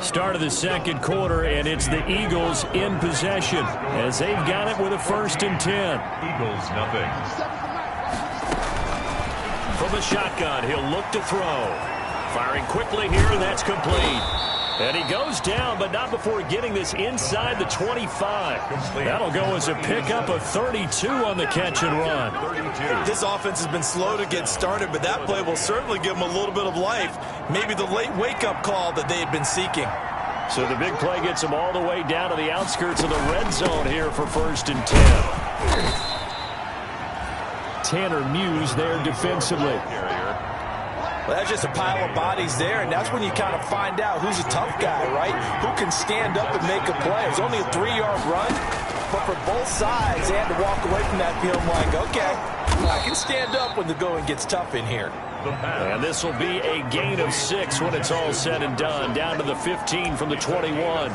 Start of the second quarter, and it's the Eagles in possession as they've got it with a 1st and 10. Eagles nothing. From the shotgun, he'll look to throw. Firing quickly here, and that's complete. And he goes down, but not before getting this inside the 25. That'll go as a pickup of 32 on the catch and run. This offense has been slow to get started, but that play will certainly give them a little bit of life. Maybe the late wake-up call that they had been seeking. So the big play gets them all the way down to the outskirts of the red zone here for 1st and 10. Tanner Muse there defensively. Well, that's just a pile of bodies there, and that's when you kind of find out who's a tough guy, right? Who can stand up and make a play. It was only a 3-yard run, but for both sides, they had to walk away from that field like, okay, I can stand up when the going gets tough in here. And this will be a gain of 6 when it's all said and done, down to the 15 from the 21.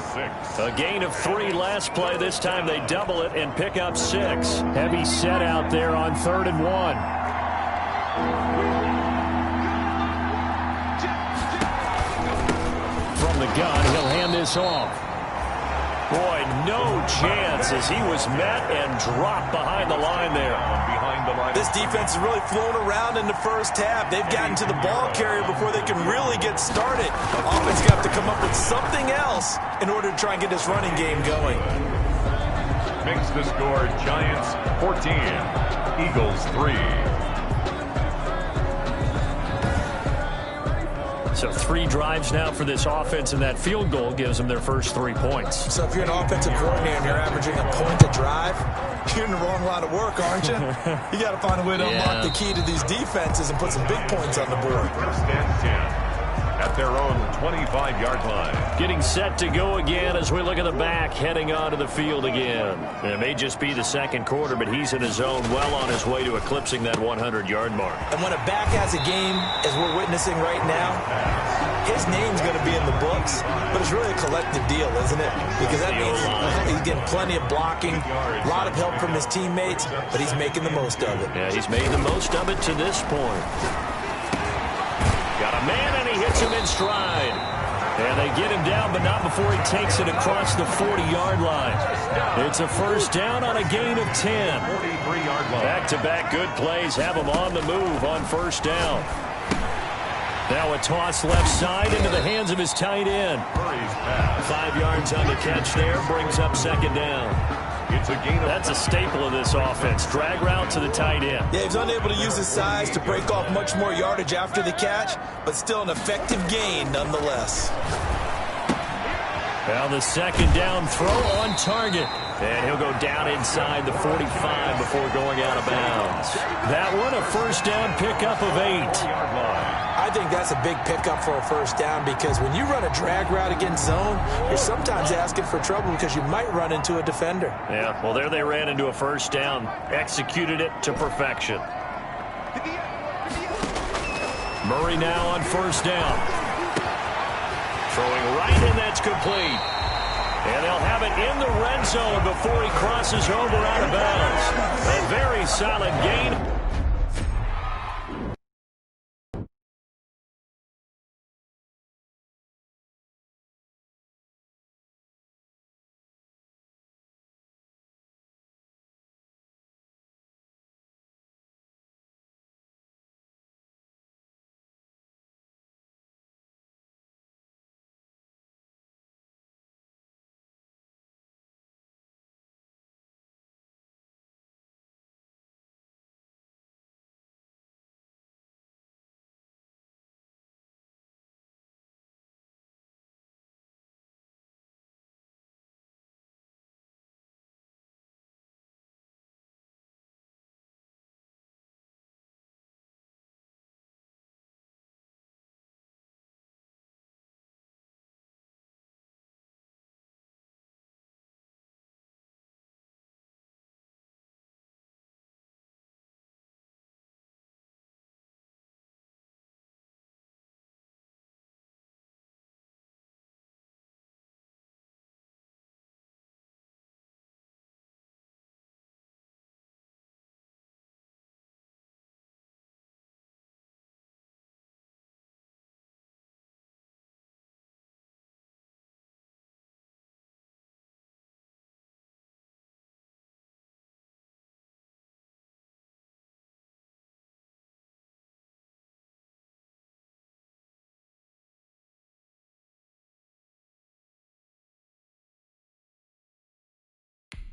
A gain of 3 last play. This time they double it and pick up 6. Heavy set out there on 3rd and 1. From the gun, he'll hand this off. Boy, no chance as he was met and dropped behind the line there. This defense has really flown around in the first half. They've gotten to the ball carrier before they can really get started. Offense got to come up with something else in order to try and get this running game going. Makes the score Giants 14, Eagles 3. So 3 drives now for this offense, and that field goal gives them their first 3 points. So if you're an offensive coordinator and you're averaging a point a drive, you're in the wrong line of work, aren't you? You got to find a way to unlock the key to these defenses and put some big points on the board. 1st and 10 at their own 25-yard line. Getting set to go again as we look at the back, heading onto the field again. It may just be the second quarter, but he's in his zone, well on his way to eclipsing that 100-yard mark. And when a back has a game, as we're witnessing right now, his name's going to be in the books, but it's really a collective deal, isn't it? Because that means he's getting plenty of blocking, a lot of help from his teammates, but he's making the most of it. Yeah, he's made the most of it to this point. Got a man, and he hits him in stride. And they get him down, but not before he takes it across the 40-yard line. It's a 1st down on a gain of 10. Back-to-back good plays have him on the move on 1st down. Now a toss left side into the hands of his tight end. 5 yards on the catch there, brings up 2nd down. That's a staple of this offense. Drag route to the tight end. Yeah, he's unable to use his size to break off much more yardage after the catch, but still an effective gain nonetheless. Now the 2nd down throw on target. And he'll go down inside the 45 before going out of bounds. That one, a 1st down pickup of 8. I think that's a big pickup for a 1st down because when you run a drag route against zone, you're sometimes asking for trouble because you might run into a defender. Yeah, well, there they ran into a 1st down, executed it to perfection. Murray now on 1st down. Throwing right, and that's complete. And they'll have it in the red zone before he crosses over out of bounds. A very solid gain.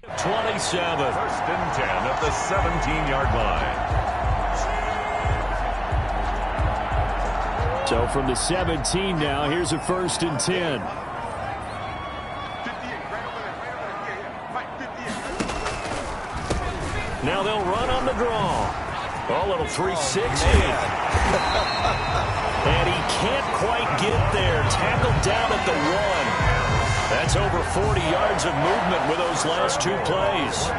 27. First and 10 at the 17-yard line. So from the 17 now, here's a first and 10. Now they'll run on the draw. A little 360. And he can't quite get there. Tackled down at the 1. That's over 40 yards of movement with those last 2 plays.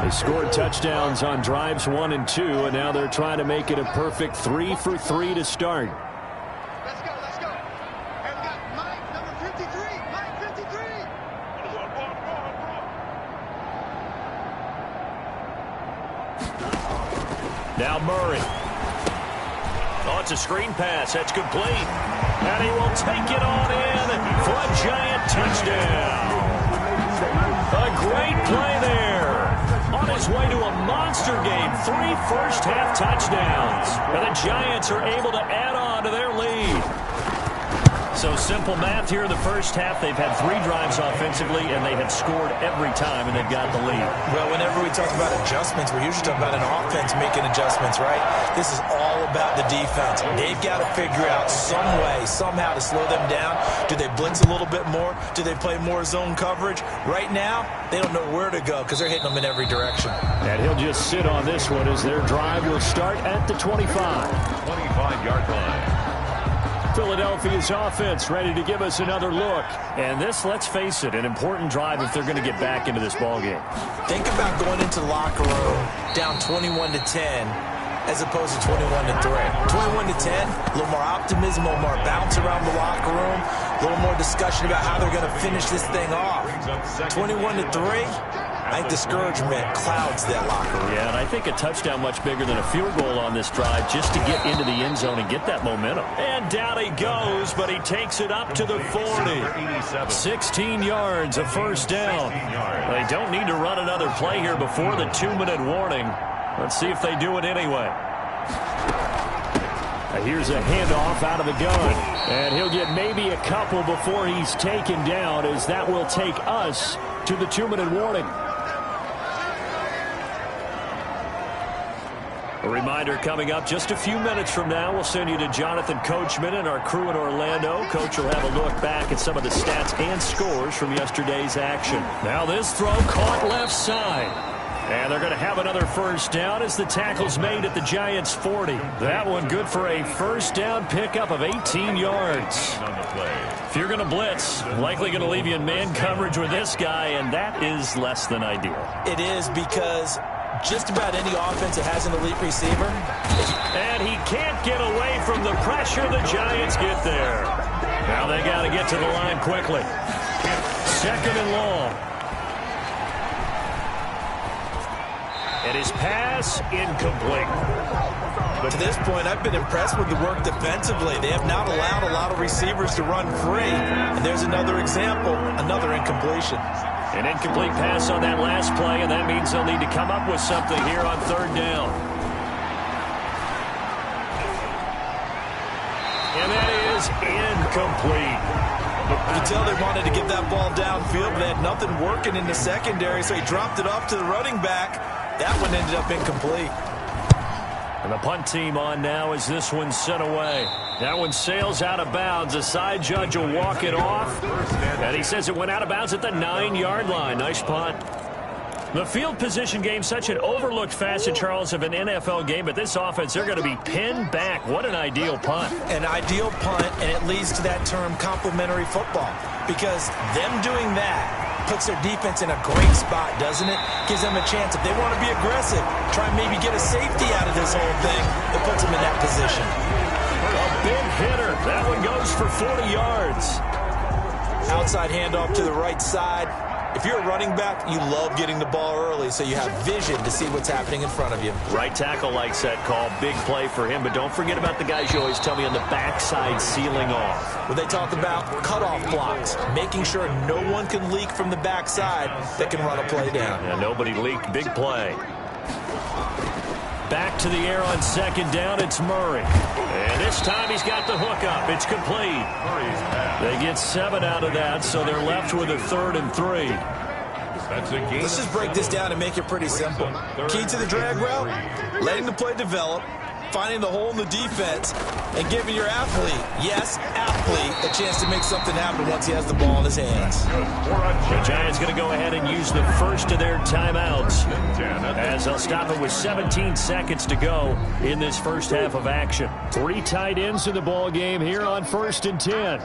They scored touchdowns on drives 1 and 2, and now they're trying to make it a perfect 3 for 3 to start. Let's go, let's go. And we got Mike, number 53. Mike, 53. Now Murray. Oh, it's a screen pass. That's complete. And he will take it on in for a giant touchdown. A great play there. On his way to a monster game. 3 first-half touchdowns. And the Giants are able to add on to their lead. So simple math here in the first half. They've had 3 drives offensively, and they have scored every time, and they've got the lead. Well, whenever we talk about adjustments, we usually talk about an offense making adjustments, right? This is all about the defense. They've got to figure out some way, somehow to slow them down. Do they blitz a little bit more? Do they play more zone coverage? Right now, they don't know where to go because they're hitting them in every direction. And he'll just sit on this one as their drive will start at the 25. 25-yard line. Philadelphia's offense ready to give us another look. And this, let's face it, an important drive if they're going to get back into this ballgame. Think about going into the locker room down 21-10 as opposed to 21-3. 21-10, a little more optimism, a little more bounce around the locker room, a little more discussion about how they're going to finish this thing off. 21-3. I think discouragement clouds that locker room. Yeah, and I think a touchdown much bigger than a field goal on this drive just to get into the end zone and get that momentum. And down he goes, but he takes it up to the 40. 16 yards, a first down. They don't need to run another play here before the 2-minute warning. Let's see if they do it anyway. Here's a handoff out of the gun. And he'll get maybe a couple before he's taken down, as that will take us to the 2-minute warning. A reminder coming up just a few minutes from now. We'll send you to Jonathan Coachman and our crew in Orlando. Coach will have a look back at some of the stats and scores from yesterday's action. Now this throw caught left side. And they're going to have another first down as the tackle's made at the Giants' 40. That one good for a first down pickup of 18 yards. If you're going to blitz, likely going to leave you in man coverage with this guy, and that is less than ideal. It is, because just about any offense that has an elite receiver. And he can't get away from the pressure. The Giants get there. Now they got to get to the line quickly. 2nd and long. And his pass incomplete. But to this point, I've been impressed with the work defensively. They have not allowed a lot of receivers to run free. And there's another example, another incompletion. An incomplete pass on that last play, and that means they'll need to come up with something here on 3rd down. And that is incomplete. You can tell they wanted to get that ball downfield, but they had nothing working in the secondary, so he dropped it off to the running back. That one ended up incomplete. And the punt team on now as this one's sent away. That one sails out of bounds. The side judge will walk it off. And he says it went out of bounds at the 9-yard line. Nice punt. The field position game, such an overlooked facet, Charles, of an NFL game. But this offense, they're going to be pinned back. What an ideal punt. An ideal punt, and it leads to that term complementary football. Because them doing that puts their defense in a great spot, doesn't it? Gives them a chance. If they want to be aggressive, try and maybe get a safety out of this whole thing, it puts them in that position. A big hitter. That one goes for 40 yards. Outside handoff to the right side. If you're a running back, you love getting the ball early so you have vision to see what's happening in front of you. Right tackle likes that call. Big play for him. But don't forget about the guys you always tell me on the backside sealing off. When they talk about cutoff blocks, making sure no one can leak from the backside that can run a play down. Yeah, nobody leaked. Big play. Back to the air on 2nd down. It's Murray. And this time he's got the hook up. It's complete. They get 7 out of that, so they're left with a 3rd and 3. That's a gain. Let's just break this down and make it pretty simple. Key to the drag route, letting the play develop, finding the hole in the defense, and giving your athlete, yes, athlete, a chance to make something happen once he has the ball in his hands. The Giants going to go ahead and use the first of their timeouts as they'll stop it with 17 seconds to go in this first half of action. 3 tight ends in the ball game here on 1st and 10.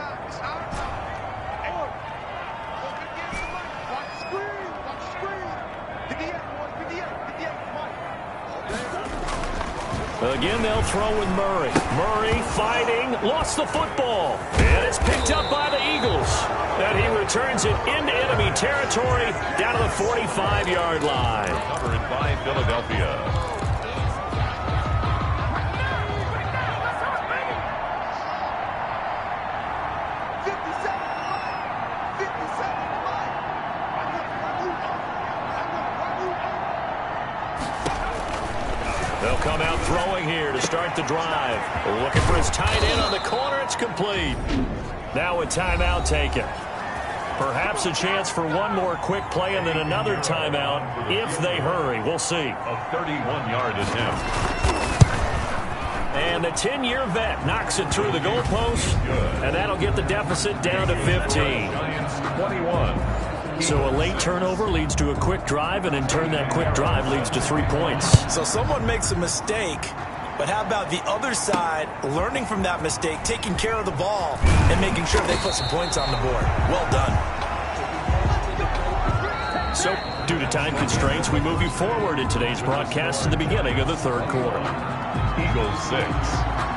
Again, they'll throw with Murray. Murray fighting, lost the football. And it's picked up by the Eagles. And he returns it into enemy territory down to the 45-yard line. Covered by Philadelphia. They'll come out throwing here to start the drive. Looking for his tight end on the corner. It's complete. Now a timeout taken. Perhaps a chance for one more quick play and then another timeout if they hurry. We'll see. A 31-yard attempt. And the 10-year vet knocks it through the goalpost, and that'll get the deficit down to 15. Giants 21. So a late turnover leads to a quick drive, and in turn that quick drive leads to 3 points. So someone makes a mistake, but how about the other side learning from that mistake, taking care of the ball, and making sure they put some points on the board? Well done. So, due to time constraints, we move you forward in today's broadcast to the beginning of the 3rd quarter. Eagles 6.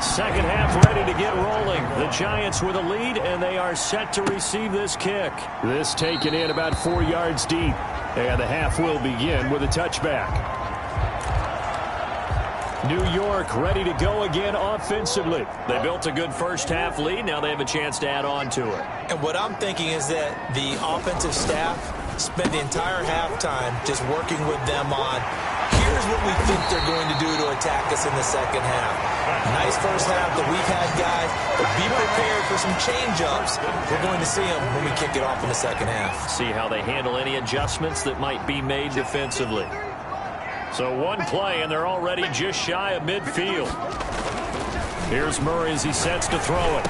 Second half ready to get rolling. The Giants with a lead, and they are set to receive this kick. This taken in about 4 yards deep. And the half will begin with a touchback. New York ready to go again offensively. They built a good first half lead. Now they have a chance to add on to it. And what I'm thinking is that the offensive staff spent the entire halftime just working with them on, here's what we think they're going to do to attack us in the second half. Nice first half that we've had, guys, but be prepared for some change-ups. We're going to see them when we kick it off in the second half. See how they handle any adjustments that might be made defensively. So one play, and they're already just shy of midfield. Here's Murray as he sets to throw it.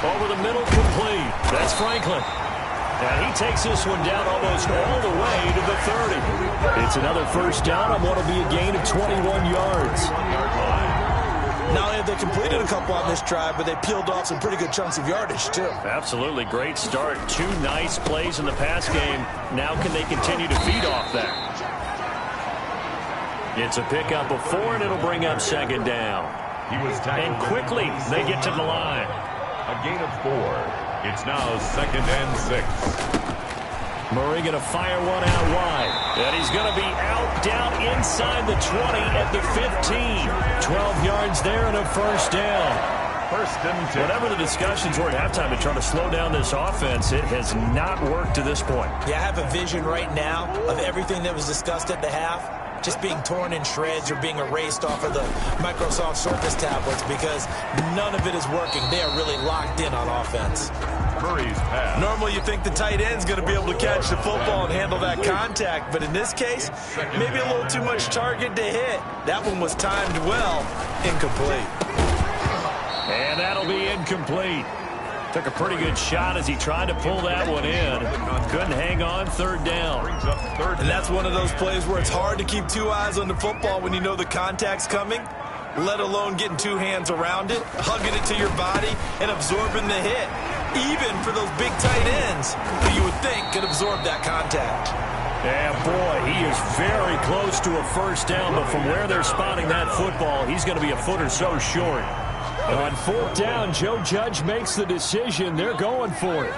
Over the middle, complete. That's Franklin. And he takes this one down almost all the way to the 30. It's another first down on what will be a gain of 21 yards. Not only have they completed a couple on this drive, but they peeled off some pretty good chunks of yardage, too. Absolutely. Great start. 2 nice plays in the pass game. Now can they continue to feed off that? It's a pickup of 4, and it'll bring up 2nd down. And quickly, they get to the line. A gain of 4. It's now 2nd and 6. Murray going to fire one out wide. And he's going to be out down inside the 20 at the 15. 12 yards there and a first down. 1st and 10. Whatever the discussions were at halftime to try to slow down this offense, it has not worked to this point. Yeah, I have a vision right now of everything that was discussed at the half just being torn in shreds or being erased off of the Microsoft Surface tablets because none of it is working. They are really locked in on offense. Murray's pass. Normally you think the tight end's going to be able to catch the football and handle that contact, but in this case, maybe a little too much target to hit. That one was timed well. Incomplete. And that'll be incomplete. Took a pretty good shot as he tried to pull that one in. Couldn't hang on, 3rd down. And that's one of those plays where it's hard to keep 2 eyes on the football when you know the contact's coming, let alone getting 2 hands around it, hugging it to your body, and absorbing the hit. Even for those big tight ends who you would think could absorb that contact. Yeah, boy, he is very close to a first down, but from where they're spotting that football, he's going to be a foot or so short. On 4th down, Joe Judge makes the decision. They're going for it.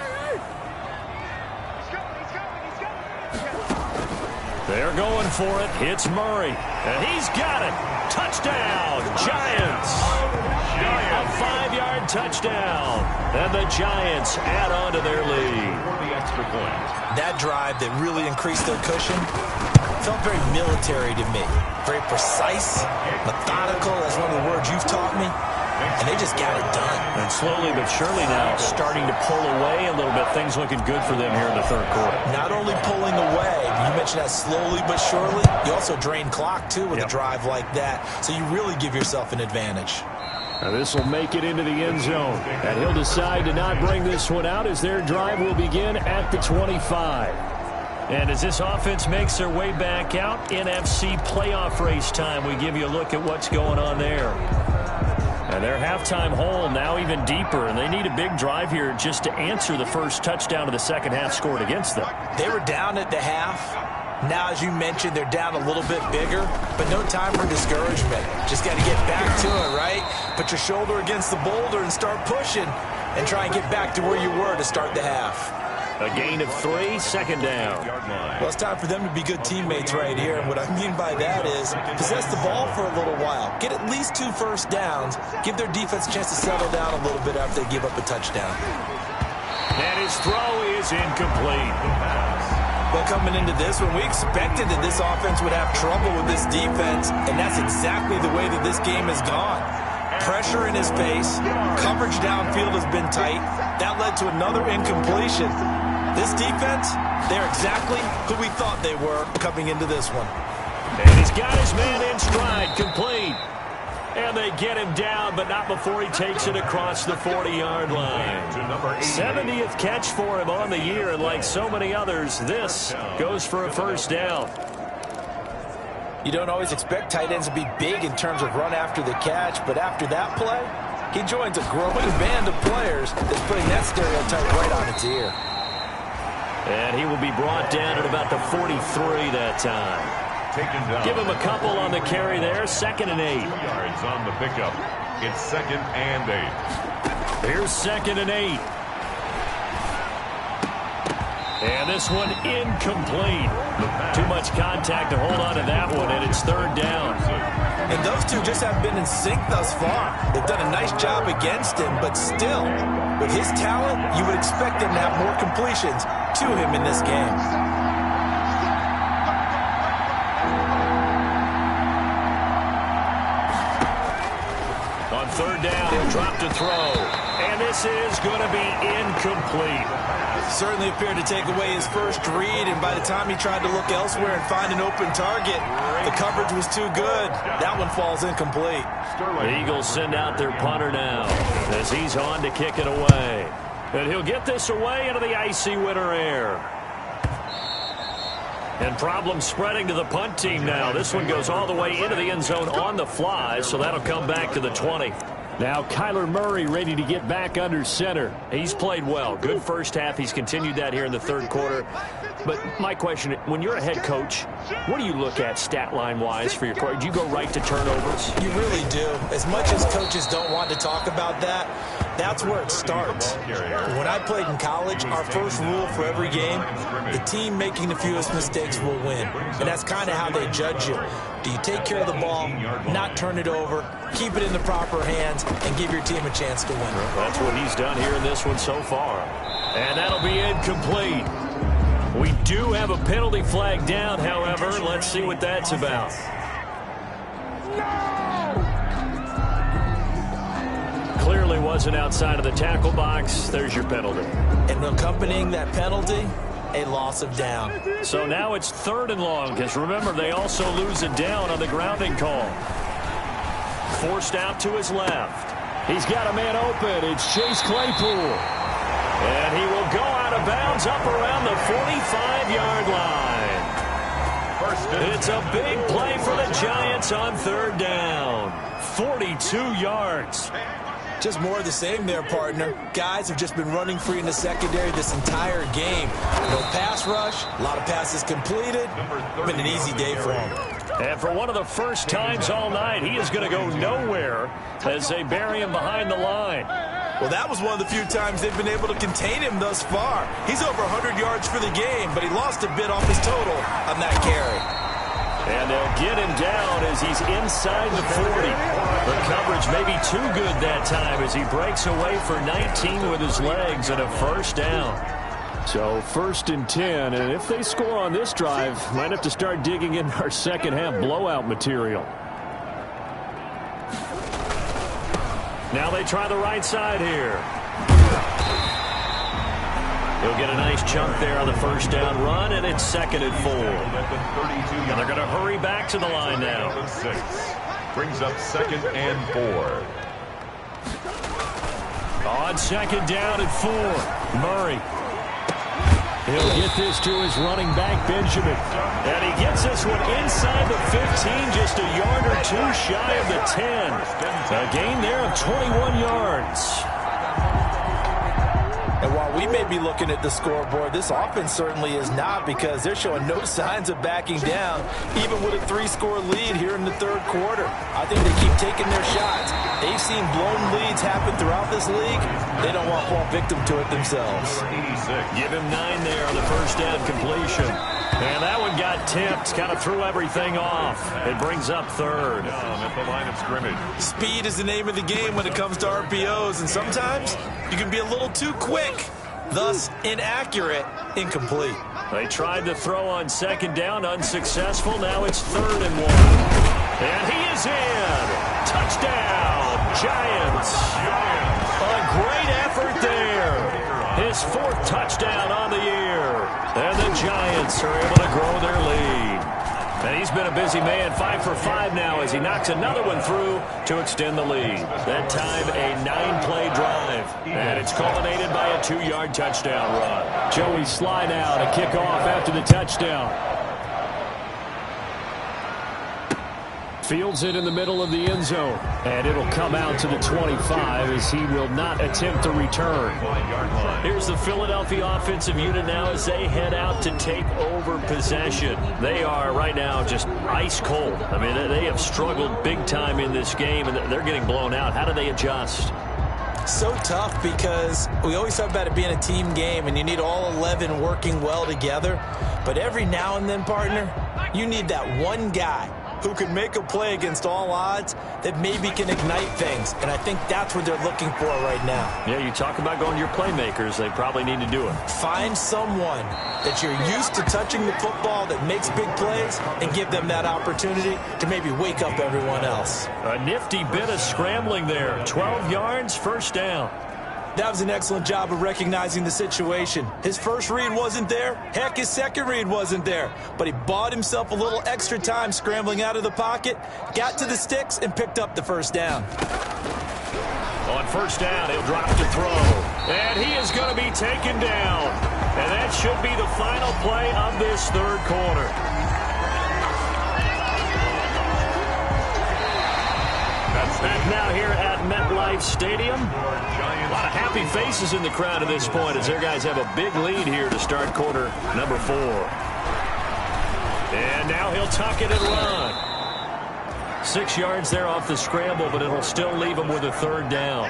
They're going for it. It's Murray. And he's got it. Touchdown, Giants. A 5-yard touchdown. And the Giants add on to their lead. For the extra point. That drive that really increased their cushion felt very military to me. Very precise, methodical. That's one of the words you've taught me. and they just got it done. And slowly but surely now starting to pull away a little bit. Things looking good for them here in the third quarter. Not only pulling away, you mentioned that slowly but surely, you also drain clock, too, with a drive like that. So you really give yourself an advantage. Now this will make it into the end zone. And he'll decide to not bring this one out as their drive will begin at the 25. And as this offense makes their way back out, NFC playoff race time, we give you a look at what's going on there. And their halftime hole now even deeper, and they need a big drive here just to answer the first touchdown of the second half scored against them. They were down at the half. Now, as you mentioned, they're down a little bit bigger, but no time for discouragement. Just got to get back to it, right? Put your shoulder against the boulder and start pushing and try and get back to where you were to start the half. A gain of 3, second down. Well, it's time for them to be good teammates right here. And what I mean by that is possess the ball for a little while. Get at least 2 first downs. Give their defense a chance to settle down a little bit after they give up a touchdown. And his throw is incomplete. Well, coming into this one, we expected that this offense would have trouble with this defense, and that's exactly the way that this game has gone. Pressure in his face. Coverage downfield has been tight. That led to another incompletion. This defense, they're exactly who we thought they were coming into this one. And he's got his man in stride, complete. And they get him down, but not before he takes it across the 40-yard line. 70th catch for him on the year, and like so many others, this goes for a first down. You don't always expect tight ends to be big in terms of run after the catch, but after that play, he joins a growing band of players that's putting that stereotype right on its ear. And he will be brought down at about the 43 that time. Give him a couple on the carry there. 2nd and 8. 2 yards on the pickup. It's 2nd and 8. Here's 2nd and 8. And this one incomplete. Too much contact to hold on to that one, and it's 3rd down. And those two just haven't been in sync thus far. They've done a nice job against him, but still, with his talent, you would expect him to have more completions to him in this game. On 3rd down, he'll drop to throw. And this is going to be incomplete. Certainly appeared to take away his first read, and by the time he tried to look elsewhere and find an open target, the coverage was too good. That one falls incomplete. The Eagles send out their punter now as he's on to kick it away. And he'll get this away into the icy winter air. And problems spreading to the punt team now. This one goes all the way into the end zone on the fly, so that'll come back to the 20. Now Kyler Murray ready to get back under center. He's played well. Good first half. He's continued that here in the 3rd quarter. But my question, when you're a head coach, what do you look at stat line-wise for your quarterback? Do you go right to turnovers? You really do. As much as coaches don't want to talk about that, that's where it starts. When I played in college, our first rule for every game, the team making the fewest mistakes will win. And that's kind of how they judge you. Do you take care of the ball, not turn it over, keep it in the proper hands, and give your team a chance to win? That's what he's done here in this one so far. And that'll be incomplete. We do have a penalty flag down, however. Let's see what that's about. Clearly wasn't outside of the tackle box. There's your penalty. And accompanying that penalty, a loss of down. So now it's 3rd and long, because remember, they also lose a down on the grounding call. Forced out to his left. He's got a man open. It's Chase Claypool. And he will go out of bounds up around the 45-yard line. It's a big play for the Giants on 3rd down. 42 yards. Just more of the same there, partner. Guys have just been running free in the secondary this entire game. No pass rush, a lot of passes completed. Been an easy day for him. And for one of the first times all night, he is going to go nowhere as they bury him behind the line. Well, that was one of the few times they've been able to contain him thus far. He's over 100 yards for the game, but he lost a bit off his total on that carry. And they'll get him down as he's inside the 40. The coverage may be too good that time as he breaks away for 19 with his legs and a first down. So 1st and 10, and if they score on this drive, might have to start digging in our second half blowout material. Now they try the right side here. He'll get a nice chunk there on the first down run, and it's 2nd and 4. And they're going to hurry back to the line now. Brings up 2nd and 4. On 2nd down and 4, Murray. He'll get this to his running back, Benjamin. And he gets this one inside the 15, just a yard or two shy of the 10. A gain there of 21 yards. And while we may be looking at the scoreboard, this offense certainly is not, because they're showing no signs of backing down, even with a 3-score lead here in the 3rd quarter. I think they keep taking their shots. They've seen blown leads happen throughout this league. They don't want to fall victim to it themselves. Give him 9 there on the first down completion. And that one got tipped, kind of threw everything off. It brings up 3rd. At the line of scrimmage. Speed is the name of the game when it comes to RPOs, and sometimes you can be a little too quick, thus inaccurate, incomplete. They tried to throw on 2nd down, unsuccessful. Now it's 3rd and 1. And he is in. Touchdown, Giants. A great effort there. His 4th touchdown on the year. And the Giants are able to grow their lead. And he's been a busy man, 5 for 5 now as he knocks another one through to extend the lead. That time a 9-play drive. And it's culminated by a 2-yard touchdown run. Joey slide out, a kickoff after the touchdown. Fields it in the middle of the end zone. And it'll come out to the 25 as he will not attempt to return. Here's the Philadelphia offensive unit now as they head out to take over possession. They are right now just ice cold. I mean, they have struggled big time in this game, and they're getting blown out. How do they adjust? So tough, because we always talk about it being a team game, and you need all 11 working well together. But every now and then, partner, you need that one guy who can make a play against all odds that maybe can ignite things. And I think that's what they're looking for right now. Yeah, you talk about going to your playmakers. They probably need to do it. Find someone that you're used to touching the football that makes big plays and give them that opportunity to maybe wake up everyone else. A nifty bit of scrambling there. 12 yards, first down. That was an excellent job of recognizing the situation. His first read wasn't there. Heck, his second read wasn't there. But he bought himself a little extra time scrambling out of the pocket, got to the sticks, and picked up the first down. On first down, he'll drop to throw. And he is going to be taken down. And that should be the final play of this 3rd quarter. Back now here at MetLife Stadium. A lot of happy faces in the crowd at this point as their guys have a big lead here to start quarter number 4. And now he'll tuck it and run. 6 yards there off the scramble, but it'll still leave him with a 3rd down.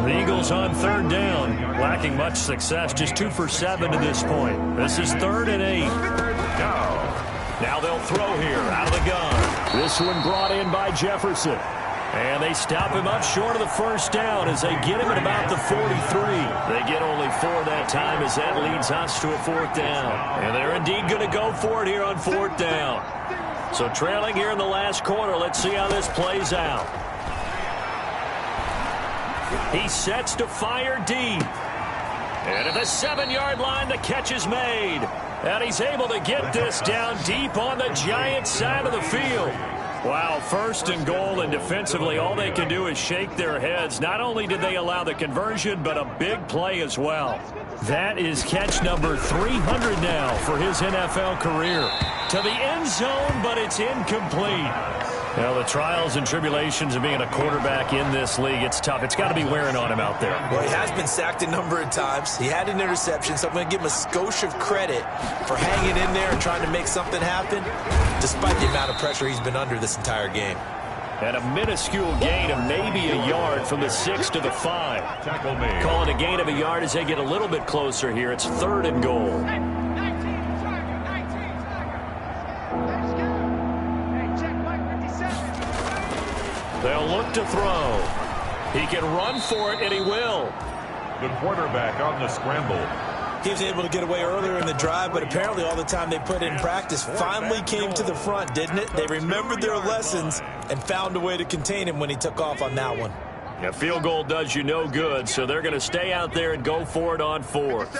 The Eagles on 3rd down, lacking much success, just 2 for 7 to this point. This is 3rd and 8. Now they'll throw here out of the gun. This one brought in by Jefferson. And they stop him up short of the first down as they get him at about the 43. They get only 4 that time as that leads us to a 4th down. And they're indeed going to go for it here on 4th down. So trailing here in the last quarter, let's see how this plays out. He sets to fire deep. And at the 7-yard line, the catch is made. And he's able to get this down deep on the Giants side of the field. Wow, 1st and goal, and defensively all they can do is shake their heads. Not only did they allow the conversion, but a big play as well. That is catch number 300 now for his NFL career. To the end zone, but it's incomplete. Well, the trials and tribulations of being a quarterback in this league, it's tough. It's got to be wearing on him out there. Well, he has been sacked a number of times. He had an interception, so I'm going to give him a skosh of credit for hanging in there and trying to make something happen, despite the amount of pressure he's been under this entire game. And a minuscule gain of maybe a yard from the 6 to the 5. Call it a gain of a yard as they get a little bit closer here. It's 3rd and goal. They'll look to throw. He can run for it, and he will. The quarterback on the scramble. He was able to get away earlier in the drive, but apparently all the time they put in practice finally came to the front, didn't it? They remembered their lessons and found a way to contain him when he took off on that one. A field goal does you no good, so they're going to stay out there and go for it on fourth.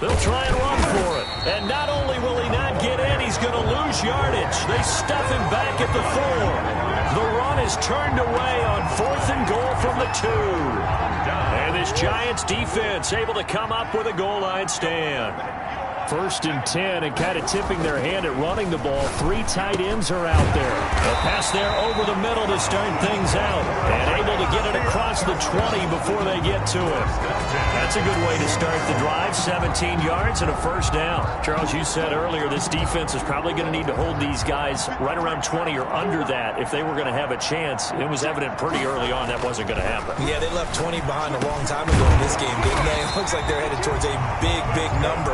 They'll try and run for it. And not only will he not get in, he's going to lose yardage. They stuff him back at the 4. The run is turned away on 4th and goal from the 2. And this Giants defense able to come up with a goal line stand. 1st and 10, and kind of tipping their hand at running the ball. 3 tight ends are out there. A pass there over the middle to start things out. And able to get it across the 20 before they get to it. That's a good way to start the drive. 17 yards and a 1st down. Charles, you said earlier this defense is probably going to need to hold these guys right around 20 or under that if they were going to have a chance. It was evident pretty early on that wasn't going to happen. Yeah, they left 20 behind a long time ago in this game, didn't they? It looks like they're headed towards a big, big number.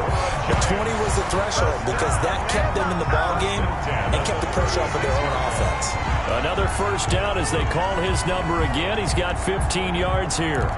20 was the threshold because that kept them in the ball game and kept the pressure off of their own offense. Another 1st down as they call his number again. He's got 15 yards here.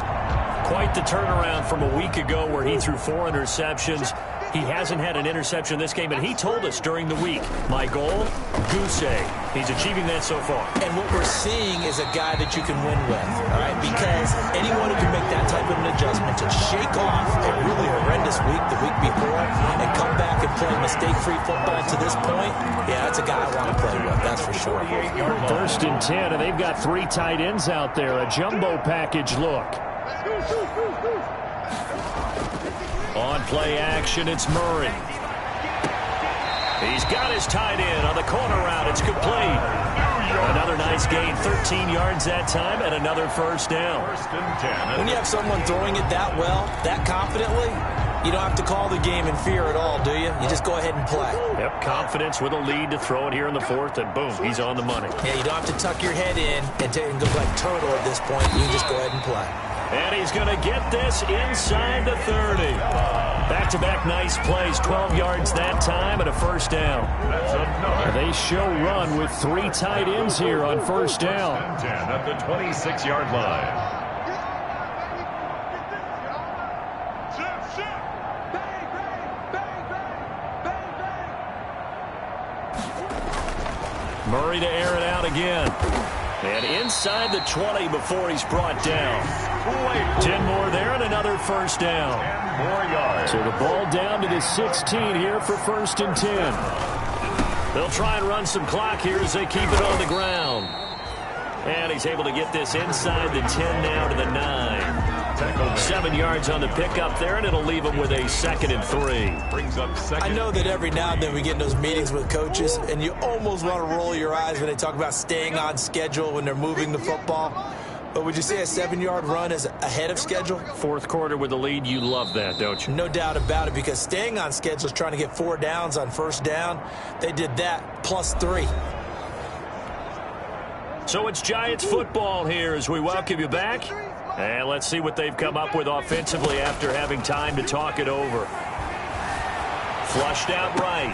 Quite the turnaround from a week ago where he threw 4 interceptions. He hasn't had an interception this game, and he told us during the week, my goal, goose egg. He's achieving that so far. And what we're seeing is a guy that you can win with, all right? Because anyone who can make that type of an adjustment to shake off a really horrendous week the week before and come back and play mistake-free football to this point, yeah, that's a guy I want to play with, that's for sure. 1st and 10, and they've got 3 tight ends out there. A jumbo package look. On play action, it's Murray. He's got his tight end on the corner route. It's complete. Another nice gain, 13 yards that time, and another 1st down. When you have someone throwing it that well, that confidently, you don't have to call the game in fear at all, do you? You just go ahead and play. Yep, confidence with a lead to throw it here in the 4th, and boom, he's on the money. Yeah, you don't have to tuck your head in and go like turtle at this point. You just go ahead and play. And he's going to get this inside the 30. Back-to-back nice plays, 12 yards that time and a 1st down. They show run with 3 tight ends here on 1st down. At the 26-yard line. Murray to air it out again. And inside the 20 before he's brought down. 10 more there and another 1st down. 10 more yards. So the ball down to the 16 here for 1st and 10. They'll try and run some clock here as they keep it on the ground. And he's able to get this inside the 10 now to the 9. 7 yards on the pickup there, and it'll leave him with a 2nd and 3. Brings up 2nd. I know that every now and then we get in those meetings with coaches, and you almost want to roll your eyes when they talk about staying on schedule when they're moving the football. But would you say a 7-yard run is ahead of schedule? 4th quarter with the lead, you love that, don't you? No doubt about it, because staying on schedule is trying to get 4 downs on 1st down. They did that plus 3. So it's Giants football here as we welcome you back. And let's see what they've come up with offensively after having time to talk it over. Flushed out right.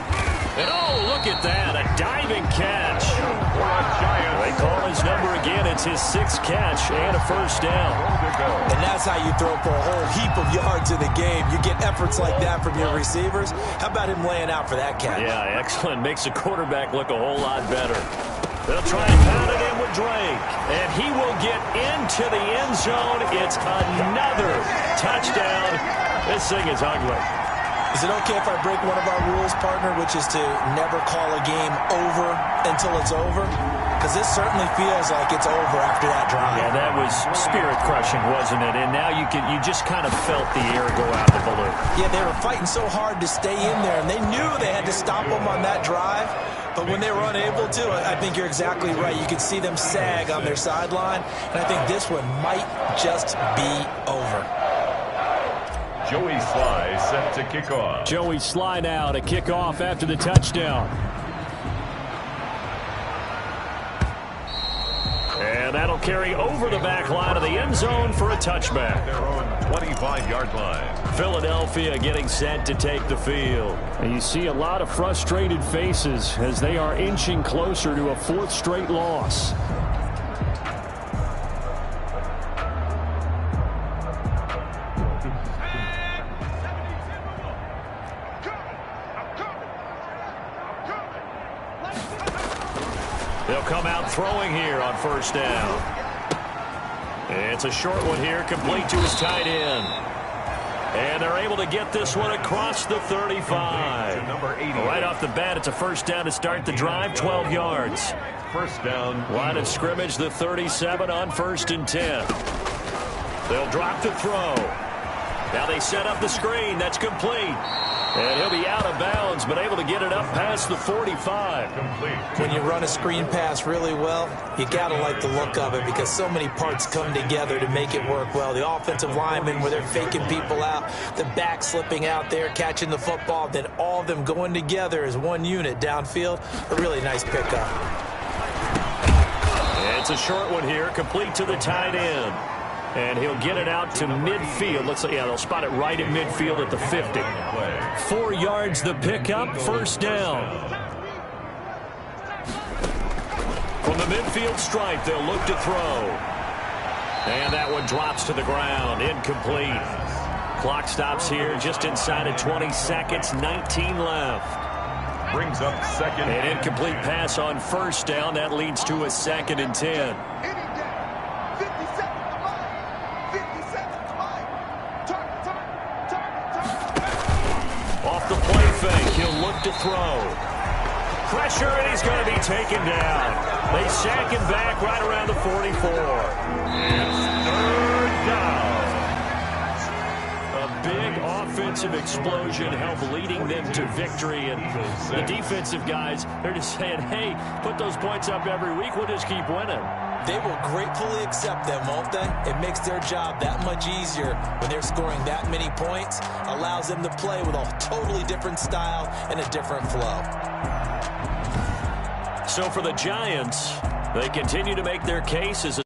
And oh, look at that, a diving catch. They call his number again. It's his 6th catch and a 1st down. And that's how you throw for a whole heap of yards in the game. You get efforts like that from your receivers. How about him laying out for that catch? Yeah, excellent. Makes the quarterback look a whole lot better. They'll try and pound it in with Drake. And he will get into the end zone. It's another touchdown. This thing is ugly. Is it okay if I break one of our rules, partner, which is to never call a game over until it's over? Because this certainly feels like it's over after that drive. Yeah, that was spirit-crushing, wasn't it? And now you just kind of felt the air go out the balloon. Yeah, they were fighting so hard to stay in there, and they knew they had to stop them on that drive. But when they were unable to, I think you're exactly right. You could see them sag on their sideline, and I think this one might just be over. Joey Sly set to kick off. Joey Sly now to kick off after the touchdown. And that'll carry over the back line of the end zone for a touchback. Their own 25-yard line. Philadelphia getting set to take the field. And you see a lot of frustrated faces as they are inching closer to a 4th straight loss. They'll come out throwing here on first down. It's a short one here, complete to his tight end. And they're able to get this one across the 35. Right off the bat, it's a first down to start the drive, 12 yards. First down. Line of scrimmage, the 37 on 1st and 10. They'll drop the throw. Now they set up the screen. That's complete. And he'll be out of bounds, but able to get it up past the 45. Complete. When you run a screen pass really well, you got to like the look of it because so many parts come together to make it work well. The offensive linemen, where they're faking people out, the back slipping out there, catching the football, then all of them going together as one unit downfield. A really nice pickup. It's a short one here, complete to the tight end. And he'll get it out to midfield. Looks like, yeah, they'll spot it right at midfield at the 50. 4 yards the pickup, first down. From the midfield stripe, they'll look to throw. And that one drops to the ground, incomplete. Clock stops here just inside of 20 seconds, 19 left. Brings up second. An incomplete pass on first down. That leads to a 2nd and 10. Off the play fake, he'll look to throw. Pressure, and he's going to be taken down. They sack him back right around the 44. It's third down. A big offensive explosion helped leading them to victory. And the defensive guys, they're just saying, hey, put those points up every week. We'll just keep winning. They will gratefully accept them, won't they? It makes their job that much easier when they're scoring that many points. Allows them to play with a totally different style and a different flow. So for the Giants, they continue to make their case as